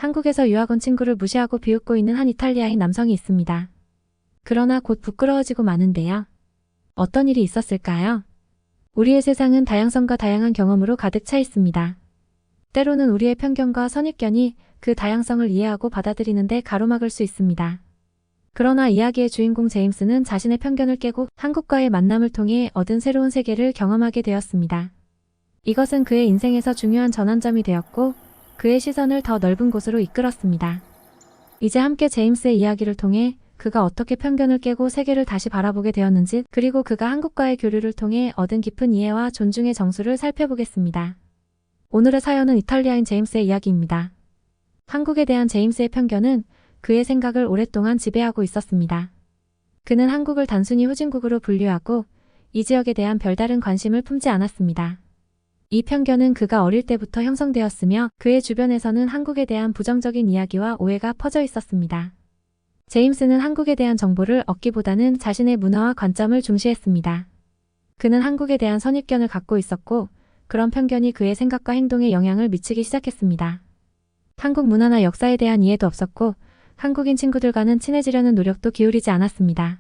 한국에서 유학 온 친구를 무시하고 비웃고 있는 한 이탈리아인 남성이 있습니다. 그러나 곧 부끄러워지고 마는데요. 어떤 일이 있었을까요? 우리의 세상은 다양성과 다양한 경험으로 가득 차 있습니다. 때로는 우리의 편견과 선입견이 그 다양성을 이해하고 받아들이는데 가로막을 수 있습니다. 그러나 이야기의 주인공 제임스는 자신의 편견을 깨고 한국과의 만남을 통해 얻은 새로운 세계를 경험하게 되었습니다. 이것은 그의 인생에서 중요한 전환점이 되었고 그의 시선을 더 넓은 곳으로 이끌었습니다. 이제 함께 제임스의 이야기를 통해 그가 어떻게 편견을 깨고 세계를 다시 바라보게 되었는지, 그리고 그가 한국과의 교류를 통해 얻은 깊은 이해와 존중의 정수를 살펴보겠습니다. 오늘의 사연은 이탈리아인 제임스의 이야기입니다. 한국에 대한 제임스의 편견은 그의 생각을 오랫동안 지배하고 있었습니다. 그는 한국을 단순히 후진국으로 분류하고 이 지역에 대한 별다른 관심을 품지 않았습니다. 이 편견은 그가 어릴 때부터 형성되었으며 그의 주변에서는 한국에 대한 부정적인 이야기와 오해가 퍼져 있었습니다. 제임스는 한국에 대한 정보를 얻기보다는 자신의 문화와 관점을 중시했습니다. 그는 한국에 대한 선입견을 갖고 있었고 그런 편견이 그의 생각과 행동에 영향을 미치기 시작했습니다. 한국 문화나 역사에 대한 이해도 없었고 한국인 친구들과는 친해지려는 노력도 기울이지 않았습니다.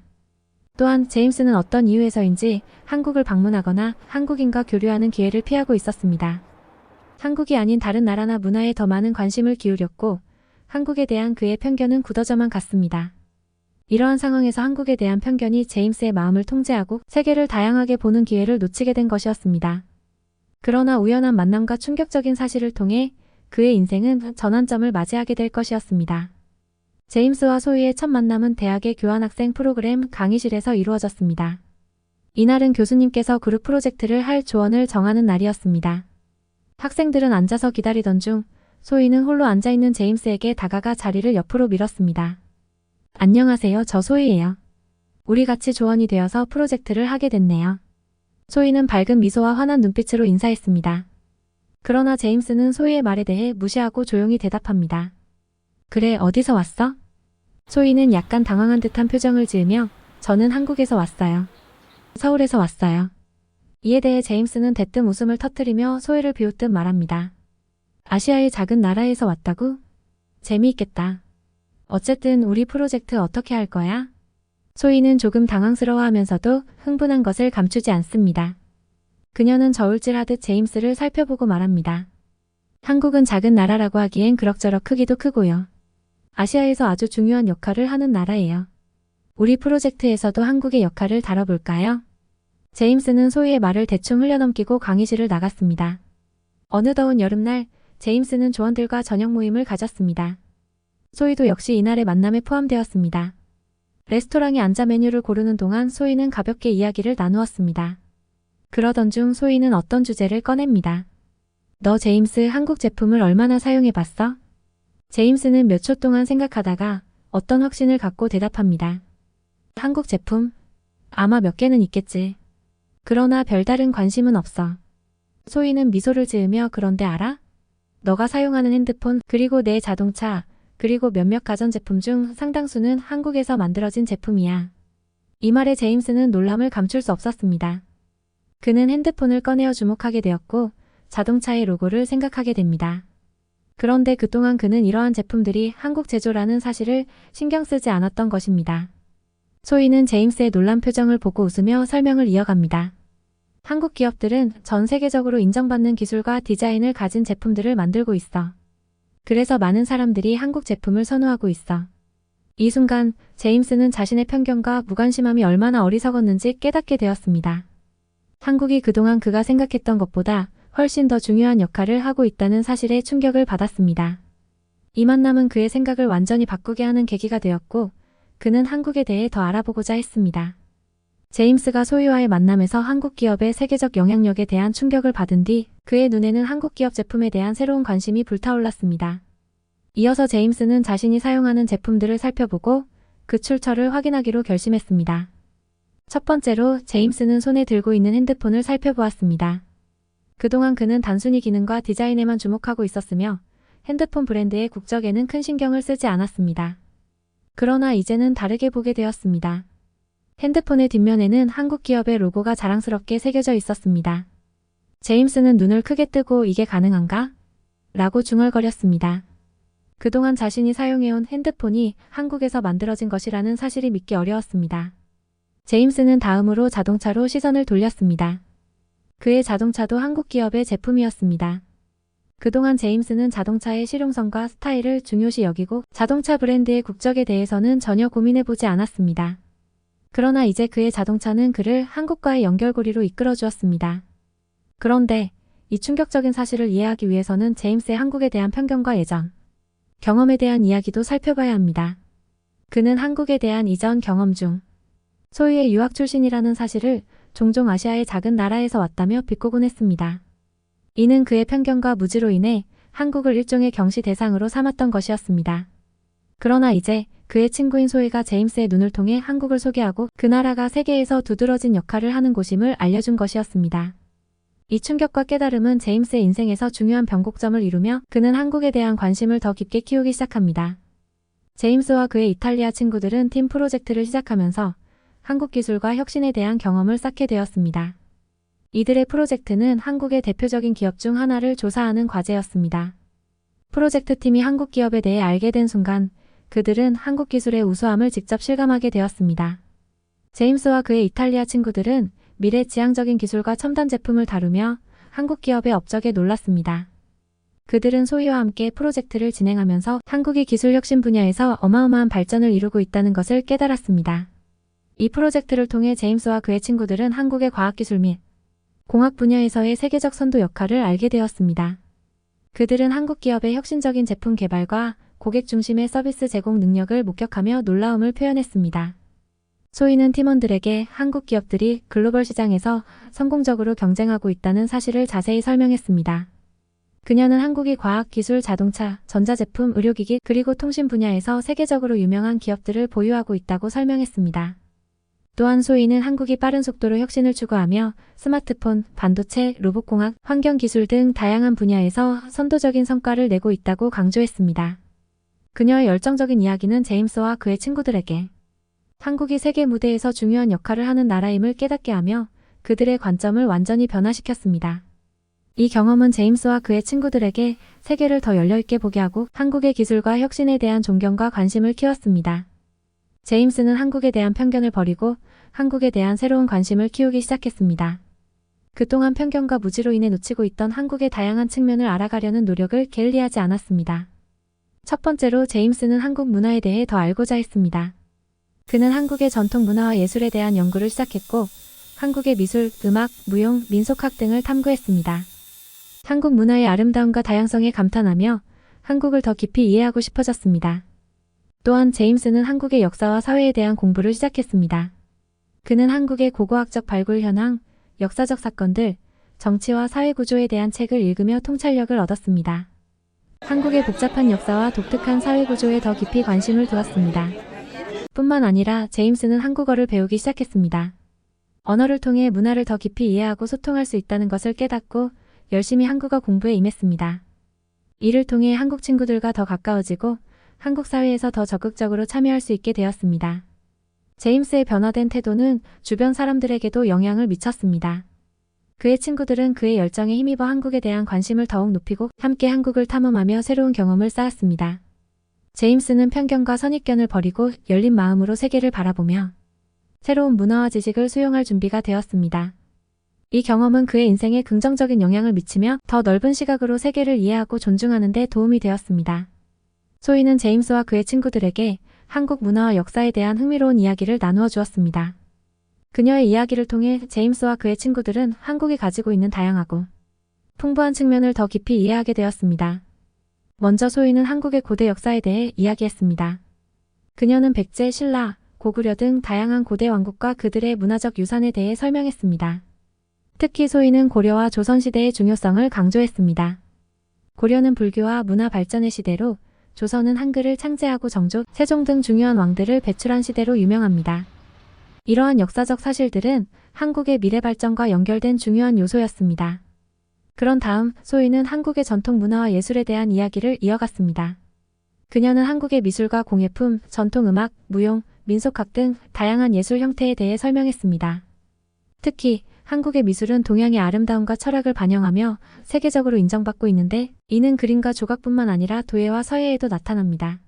또한 제임스는 어떤 이유에서인지 한국을 방문하거나 한국인과 교류하는 기회를 피하고 있었습니다. 한국이 아닌 다른 나라나 문화에 더 많은 관심을 기울였고 한국에 대한 그의 편견은 굳어져만 갔습니다. 이러한 상황에서 한국에 대한 편견이 제임스의 마음을 통제하고 세계를 다양하게 보는 기회를 놓치게 된 것이었습니다. 그러나 우연한 만남과 충격적인 사실을 통해 그의 인생은 전환점을 맞이하게 될 것이었습니다. 제임스와 소희의 첫 만남은 대학의 교환학생 프로그램 강의실에서 이루어졌습니다. 이날은 교수님께서 그룹 프로젝트를 할 조언을 정하는 날이었습니다. 학생들은 앉아서 기다리던 중 소희는 홀로 앉아있는 제임스에게 다가가 자리를 옆으로 밀었습니다. 안녕하세요, 저 소희예요. 우리 같이 조언이 되어서 프로젝트를 하게 됐네요. 소희는 밝은 미소와 환한 눈빛으로 인사했습니다. 그러나 제임스는 소희의 말에 대해 무시하고 조용히 대답합니다. 그래, 어디서 왔어? 소희는 약간 당황한 듯한 표정을 지으며 저는 한국에서 왔어요. 서울에서 왔어요. 이에 대해 제임스는 대뜸 웃음을 터뜨리며 소희를 비웃듯 말합니다. 아시아의 작은 나라에서 왔다고? 재미있겠다. 어쨌든 우리 프로젝트 어떻게 할 거야? 소희는 조금 당황스러워하면서도 흥분한 것을 감추지 않습니다. 그녀는 저울질하듯 제임스를 살펴보고 말합니다. 한국은 작은 나라라고 하기엔 그럭저럭 크기도 크고요. 아시아에서 아주 중요한 역할을 하는 나라예요. 우리 프로젝트에서도 한국의 역할을 다뤄볼까요? 제임스는 소희의 말을 대충 흘려넘기고 강의실을 나갔습니다. 어느 더운 여름날 제임스는 조원들과 저녁 모임을 가졌습니다. 소희도 역시 이날의 만남에 포함되었습니다. 레스토랑에 앉아 메뉴를 고르는 동안 소희는 가볍게 이야기를 나누었습니다. 그러던 중 소희는 어떤 주제를 꺼냅니다. 너 제임스 한국 제품을 얼마나 사용해봤어? 제임스는 몇 초 동안 생각하다가 어떤 확신을 갖고 대답합니다. 한국 제품? 아마 몇 개는 있겠지. 그러나 별다른 관심은 없어. 소희는 미소를 지으며 그런데 알아? 너가 사용하는 핸드폰, 그리고 내 자동차, 그리고 몇몇 가전제품 중 상당수는 한국에서 만들어진 제품이야. 이 말에 제임스는 놀람을 감출 수 없었습니다. 그는 핸드폰을 꺼내어 주목하게 되었고 자동차의 로고를 생각하게 됩니다. 그런데 그동안 그는 이러한 제품들이 한국 제조라는 사실을 신경 쓰지 않았던 것입니다. 소희는 제임스의 놀란 표정을 보고 웃으며 설명을 이어갑니다. 한국 기업들은 전 세계적으로 인정받는 기술과 디자인을 가진 제품들을 만들고 있어. 그래서 많은 사람들이 한국 제품을 선호하고 있어. 이 순간 제임스는 자신의 편견과 무관심함이 얼마나 어리석었는지 깨닫게 되었습니다. 한국이 그동안 그가 생각했던 것보다 훨씬 더 중요한 역할을 하고 있다는 사실에 충격을 받았습니다. 이 만남은 그의 생각을 완전히 바꾸게 하는 계기가 되었고 그는 한국에 대해 더 알아보고자 했습니다. 제임스가 소희와의 만남에서 한국 기업의 세계적 영향력에 대한 충격을 받은 뒤 그의 눈에는 한국 기업 제품에 대한 새로운 관심이 불타올랐습니다. 이어서 제임스는 자신이 사용하는 제품들을 살펴보고 그 출처를 확인하기로 결심했습니다. 첫 번째로 제임스는 손에 들고 있는 핸드폰을 살펴보았습니다. 그동안 그는 단순히 기능과 디자인에만 주목하고 있었으며 핸드폰 브랜드의 국적에는 큰 신경을 쓰지 않았습니다. 그러나 이제는 다르게 보게 되었습니다. 핸드폰의 뒷면에는 한국 기업의 로고가 자랑스럽게 새겨져 있었습니다. 제임스는 눈을 크게 뜨고 이게 가능한가? 라고 중얼거렸습니다. 그동안 자신이 사용해온 핸드폰이 한국에서 만들어진 것이라는 사실이 믿기 어려웠습니다. 제임스는 다음으로 자동차로 시선을 돌렸습니다. 그의 자동차도 한국 기업의 제품이었습니다. 그동안 제임스는 자동차의 실용성과 스타일을 중요시 여기고 자동차 브랜드의 국적에 대해서는 전혀 고민해보지 않았습니다. 그러나 이제 그의 자동차는 그를 한국과의 연결고리로 이끌어 주었습니다. 그런데 이 충격적인 사실을 이해하기 위해서는 제임스의 한국에 대한 편견과 예전 경험에 대한 이야기도 살펴봐야 합니다. 그는 한국에 대한 이전 경험 중 소유의 유학 출신이라는 사실을 종종 아시아의 작은 나라에서 왔다며 비꼬곤 했습니다. 이는 그의 편견과 무지로 인해 한국을 일종의 경시 대상으로 삼았던 것이었습니다. 그러나 이제 그의 친구인 소희가 제임스의 눈을 통해 한국을 소개하고 그 나라가 세계에서 두드러진 역할을 하는 곳임을 알려준 것이었습니다. 이 충격과 깨달음은 제임스의 인생에서 중요한 변곡점을 이루며 그는 한국에 대한 관심을 더 깊게 키우기 시작합니다. 제임스와 그의 이탈리아 친구들은 팀 프로젝트를 시작하면서 한국 기술과 혁신에 대한 경험을 쌓게 되었습니다. 이들의 프로젝트는 한국의 대표적인 기업 중 하나를 조사하는 과제였습니다. 프로젝트 팀이 한국 기업에 대해 알게 된 순간 그들은 한국 기술의 우수함을 직접 실감하게 되었습니다. 제임스와 그의 이탈리아 친구들은 미래지향적인 기술과 첨단 제품을 다루며 한국 기업의 업적에 놀랐습니다. 그들은 소희와 함께 프로젝트를 진행하면서 한국이 기술 혁신 분야에서 어마어마한 발전을 이루고 있다는 것을 깨달았습니다. 이 프로젝트를 통해 제임스와 그의 친구들은 한국의 과학기술 및 공학 분야에서의 세계적 선도 역할을 알게 되었습니다. 그들은 한국 기업의 혁신적인 제품 개발과 고객 중심의 서비스 제공 능력을 목격하며 놀라움을 표현했습니다. 소희는 팀원들에게 한국 기업들이 글로벌 시장에서 성공적으로 경쟁하고 있다는 사실을 자세히 설명했습니다. 그녀는 한국이 과학, 기술, 자동차, 전자제품, 의료기기 그리고 통신 분야에서 세계적으로 유명한 기업들을 보유하고 있다고 설명했습니다. 또한 소희는 한국이 빠른 속도로 혁신을 추구하며 스마트폰, 반도체, 로봇공학, 환경기술 등 다양한 분야에서 선도적인 성과를 내고 있다고 강조했습니다. 그녀의 열정적인 이야기는 제임스와 그의 친구들에게 한국이 세계 무대에서 중요한 역할을 하는 나라임을 깨닫게 하며 그들의 관점을 완전히 변화시켰습니다. 이 경험은 제임스와 그의 친구들에게 세계를 더 열려있게 보게 하고 한국의 기술과 혁신에 대한 존경과 관심을 키웠습니다. 제임스는 한국에 대한 편견을 버리고 한국에 대한 새로운 관심을 키우기 시작했습니다. 그동안 편견과 무지로 인해 놓치고 있던 한국의 다양한 측면을 알아가려는 노력을 게을리하지 않았습니다. 첫 번째로 제임스는 한국 문화에 대해 더 알고자 했습니다. 그는 한국의 전통 문화와 예술에 대한 연구를 시작했고 한국의 미술, 음악, 무용, 민속학 등을 탐구했습니다. 한국 문화의 아름다움과 다양성에 감탄하며 한국을 더 깊이 이해하고 싶어졌습니다. 또한 제임스는 한국의 역사와 사회에 대한 공부를 시작했습니다. 그는 한국의 고고학적 발굴 현황, 역사적 사건들, 정치와 사회 구조에 대한 책을 읽으며 통찰력을 얻었습니다. 한국의 복잡한 역사와 독특한 사회 구조에 더 깊이 관심을 두었습니다. 뿐만 아니라 제임스는 한국어를 배우기 시작했습니다. 언어를 통해 문화를 더 깊이 이해하고 소통할 수 있다는 것을 깨닫고 열심히 한국어 공부에 임했습니다. 이를 통해 한국 친구들과 더 가까워지고 한국 사회에서 더 적극적으로 참여할 수 있게 되었습니다. 제임스의 변화된 태도는 주변 사람들에게도 영향을 미쳤습니다. 그의 친구들은 그의 열정에 힘입어 한국에 대한 관심을 더욱 높이고 함께 한국을 탐험하며 새로운 경험을 쌓았습니다. 제임스는 편견과 선입견을 버리고 열린 마음으로 세계를 바라보며 새로운 문화와 지식을 수용할 준비가 되었습니다. 이 경험은 그의 인생에 긍정적인 영향을 미치며 더 넓은 시각으로 세계를 이해하고 존중하는 데 도움이 되었습니다. 소희는 제임스와 그의 친구들에게 한국 문화와 역사에 대한 흥미로운 이야기를 나누어 주었습니다. 그녀의 이야기를 통해 제임스와 그의 친구들은 한국이 가지고 있는 다양하고 풍부한 측면을 더 깊이 이해하게 되었습니다. 먼저 소희는 한국의 고대 역사에 대해 이야기했습니다. 그녀는 백제, 신라, 고구려 등 다양한 고대 왕국과 그들의 문화적 유산에 대해 설명했습니다. 특히 소희는 고려와 조선시대의 중요성을 강조했습니다. 고려는 불교와 문화 발전의 시대로 조선은 한글을 창제하고 정조, 세종 등 중요한 왕들을 배출한 시대로 유명합니다. 이러한 역사적 사실들은 한국의 미래 발전과 연결된 중요한 요소였습니다. 그런 다음 소희는 한국의 전통 문화와 예술에 대한 이야기를 이어갔습니다. 그녀는 한국의 미술과 공예품, 전통음악, 무용, 민속학 등 다양한 예술 형태에 대해 설명했습니다. 특히 한국의 미술은 동양의 아름다움과 철학을 반영하며 세계적으로 인정받고 있는데 이는 그림과 조각뿐만 아니라 도예와 서예에도 나타납니다.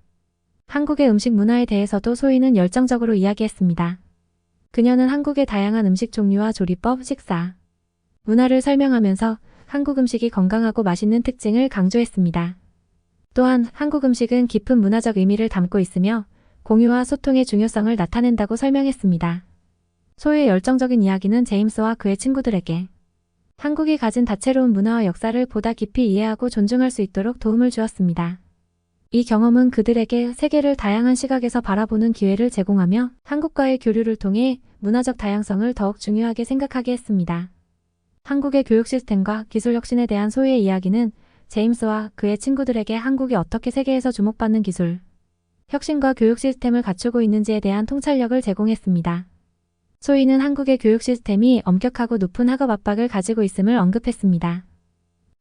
한국의 음식 문화에 대해서도 소희는 열정적으로 이야기했습니다. 그녀는 한국의 다양한 음식 종류와 조리법, 식사, 문화를 설명하면서 한국 음식이 건강하고 맛있는 특징을 강조했습니다. 또한 한국 음식은 깊은 문화적 의미를 담고 있으며 공유와 소통의 중요성을 나타낸다고 설명했습니다. 소희의 열정적인 이야기는 제임스와 그의 친구들에게 한국이 가진 다채로운 문화와 역사를 보다 깊이 이해하고 존중할 수 있도록 도움을 주었습니다. 이 경험은 그들에게 세계를 다양한 시각에서 바라보는 기회를 제공하며 한국과의 교류를 통해 문화적 다양성을 더욱 중요하게 생각하게 했습니다. 한국의 교육 시스템과 기술 혁신에 대한 소희의 이야기는 제임스와 그의 친구들에게 한국이 어떻게 세계에서 주목받는 기술, 혁신과 교육 시스템을 갖추고 있는지에 대한 통찰력을 제공했습니다. 소희는 한국의 교육 시스템이 엄격하고 높은 학업 압박을 가지고 있음을 언급했습니다.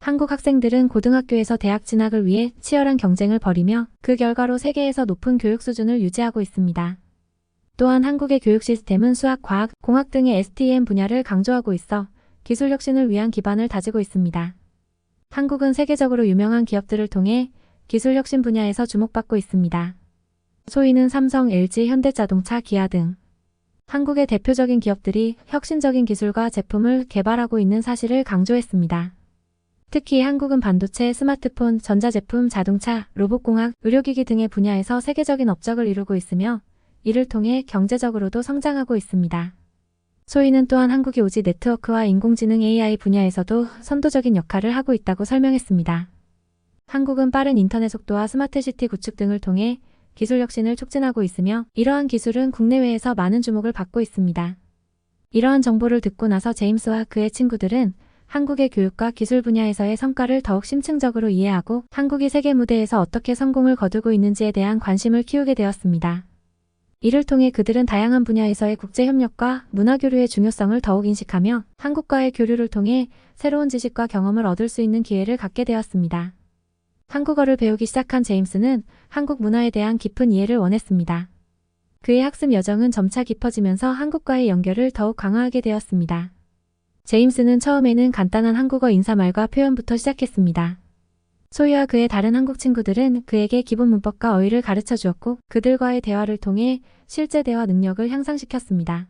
한국 학생들은 고등학교에서 대학 진학을 위해 치열한 경쟁을 벌이며 그 결과로 세계에서 높은 교육 수준을 유지하고 있습니다. 또한 한국의 교육 시스템은 수학, 과학, 공학 등의 STEM 분야를 강조하고 있어 기술 혁신을 위한 기반을 다지고 있습니다. 한국은 세계적으로 유명한 기업들을 통해 기술 혁신 분야에서 주목받고 있습니다. 소희는 삼성, LG, 현대자동차, 기아 등 한국의 대표적인 기업들이 혁신적인 기술과 제품을 개발하고 있는 사실을 강조했습니다. 특히 한국은 반도체, 스마트폰, 전자제품, 자동차, 로봇공학, 의료기기 등의 분야에서 세계적인 업적을 이루고 있으며 이를 통해 경제적으로도 성장하고 있습니다. 소희는 또한 한국이 오지 네트워크와 인공지능 AI 분야에서도 선도적인 역할을 하고 있다고 설명했습니다. 한국은 빠른 인터넷 속도와 스마트시티 구축 등을 통해 기술 혁신을 촉진하고 있으며 이러한 기술은 국내외에서 많은 주목을 받고 있습니다. 이러한 정보를 듣고 나서 제임스와 그의 친구들은 한국의 교육과 기술 분야에서의 성과를 더욱 심층적으로 이해하고 한국이 세계 무대에서 어떻게 성공을 거두고 있는지에 대한 관심을 키우게 되었습니다. 이를 통해 그들은 다양한 분야에서의 국제협력과 문화교류의 중요성을 더욱 인식하며 한국과의 교류를 통해 새로운 지식과 경험을 얻을 수 있는 기회를 갖게 되었습니다. 한국어를 배우기 시작한 제임스는 한국 문화에 대한 깊은 이해를 원했습니다. 그의 학습 여정은 점차 깊어지면서 한국과의 연결을 더욱 강화하게 되었습니다. 제임스는 처음에는 간단한 한국어 인사말과 표현부터 시작했습니다. 소희와 그의 다른 한국 친구들은 그에게 기본 문법과 어휘를 가르쳐 주었고 그들과의 대화를 통해 실제 대화 능력을 향상시켰습니다.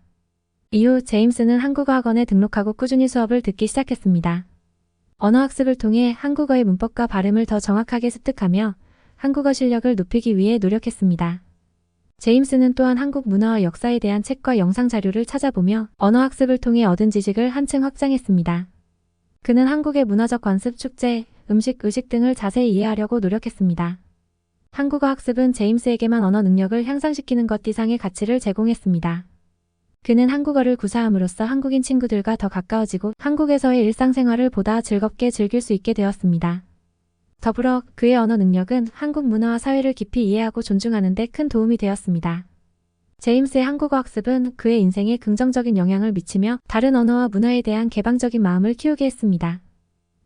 이후 제임스는 한국어 학원에 등록하고 꾸준히 수업을 듣기 시작했습니다. 언어학습을 통해 한국어의 문법과 발음을 더 정확하게 습득하며 한국어 실력을 높이기 위해 노력했습니다. 제임스는 또한 한국 문화와 역사에 대한 책과 영상 자료를 찾아보며 언어학습을 통해 얻은 지식을 한층 확장했습니다. 그는 한국의 문화적 관습, 축제, 음식, 의식 등을 자세히 이해하려고 노력했습니다. 한국어 학습은 제임스에게만 언어 능력을 향상시키는 것 이상의 가치를 제공했습니다. 그는 한국어를 구사함으로써 한국인 친구들과 더 가까워지고 한국에서의 일상생활을 보다 즐겁게 즐길 수 있게 되었습니다. 더불어 그의 언어 능력은 한국 문화와 사회를 깊이 이해하고 존중하는 데 큰 도움이 되었습니다. 제임스의 한국어 학습은 그의 인생에 긍정적인 영향을 미치며 다른 언어와 문화에 대한 개방적인 마음을 키우게 했습니다.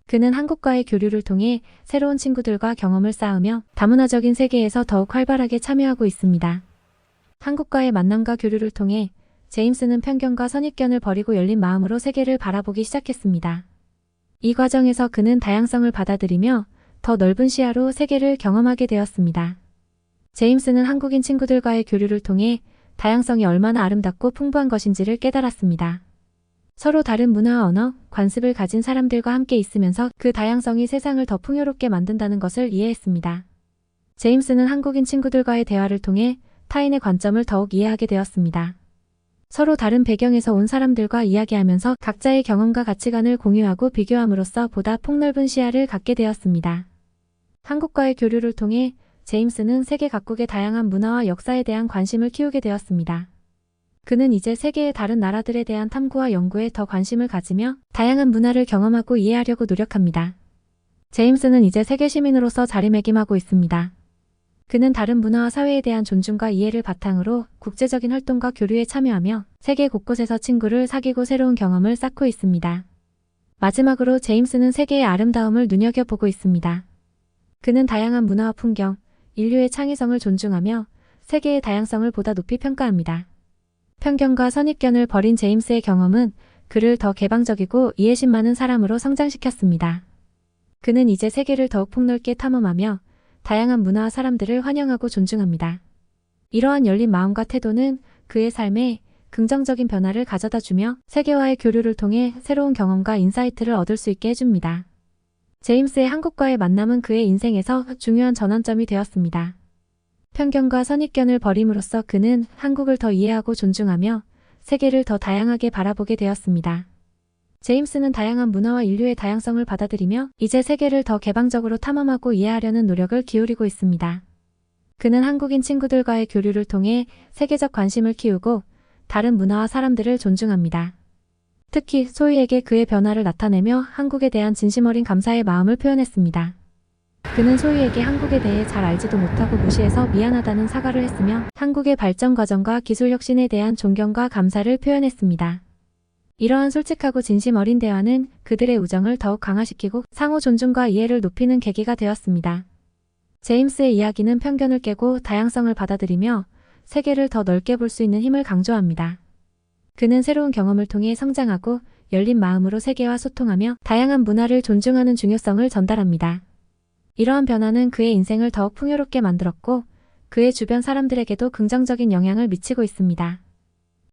그는 한국과의 교류를 통해 새로운 친구들과 경험을 쌓으며 다문화적인 세계에서 더욱 활발하게 참여하고 있습니다. 한국과의 만남과 교류를 통해 제임스는 편견과 선입견을 버리고 열린 마음으로 세계를 바라보기 시작했습니다. 이 과정에서 그는 다양성을 받아들이며 더 넓은 시야로 세계를 경험하게 되었습니다. 제임스는 한국인 친구들과의 교류를 통해 다양성이 얼마나 아름답고 풍부한 것인지를 깨달았습니다. 서로 다른 문화와 언어, 관습을 가진 사람들과 함께 있으면서 그 다양성이 세상을 더 풍요롭게 만든다는 것을 이해했습니다. 제임스는 한국인 친구들과의 대화를 통해 타인의 관점을 더욱 이해하게 되었습니다. 서로 다른 배경에서 온 사람들과 이야기하면서 각자의 경험과 가치관을 공유하고 비교함으로써 보다 폭넓은 시야를 갖게 되었습니다. 한국과의 교류를 통해 제임스는 세계 각국의 다양한 문화와 역사에 대한 관심을 키우게 되었습니다. 그는 이제 세계의 다른 나라들에 대한 탐구와 연구에 더 관심을 가지며 다양한 문화를 경험하고 이해하려고 노력합니다. 제임스는 이제 세계 시민으로서 자리매김하고 있습니다. 그는 다른 문화와 사회에 대한 존중과 이해를 바탕으로 국제적인 활동과 교류에 참여하며 세계 곳곳에서 친구를 사귀고 새로운 경험을 쌓고 있습니다. 마지막으로 제임스는 세계의 아름다움을 눈여겨보고 있습니다. 그는 다양한 문화와 풍경, 인류의 창의성을 존중하며 세계의 다양성을 보다 높이 평가합니다. 편견과 선입견을 버린 제임스의 경험은 그를 더 개방적이고 이해심 많은 사람으로 성장시켰습니다. 그는 이제 세계를 더욱 폭넓게 탐험하며 다양한 문화와 사람들을 환영하고 존중합니다. 이러한 열린 마음과 태도는 그의 삶에 긍정적인 변화를 가져다 주며 세계와의 교류를 통해 새로운 경험과 인사이트를 얻을 수 있게 해줍니다. 제임스의 한국과의 만남은 그의 인생에서 중요한 전환점이 되었습니다. 편견과 선입견을 버림으로써 그는 한국을 더 이해하고 존중하며 세계를 더 다양하게 바라보게 되었습니다. 제임스는 다양한 문화와 인류의 다양성을 받아들이며 이제 세계를 더 개방적으로 탐험하고 이해하려는 노력을 기울이고 있습니다. 그는 한국인 친구들과의 교류를 통해 세계적 관심을 키우고 다른 문화와 사람들을 존중합니다. 특히 소희에게 그의 변화를 나타내며 한국에 대한 진심 어린 감사의 마음을 표현했습니다. 그는 소희에게 한국에 대해 잘 알지도 못하고 무시해서 미안하다는 사과를 했으며 한국의 발전 과정과 기술 혁신에 대한 존경과 감사를 표현했습니다. 이러한 솔직하고 진심 어린 대화는 그들의 우정을 더욱 강화시키고 상호 존중과 이해를 높이는 계기가 되었습니다. 제임스의 이야기는 편견을 깨고 다양성을 받아들이며 세계를 더 넓게 볼 수 있는 힘을 강조합니다. 그는 새로운 경험을 통해 성장하고 열린 마음으로 세계와 소통하며 다양한 문화를 존중하는 중요성을 전달합니다. 이러한 변화는 그의 인생을 더욱 풍요롭게 만들었고 그의 주변 사람들에게도 긍정적인 영향을 미치고 있습니다.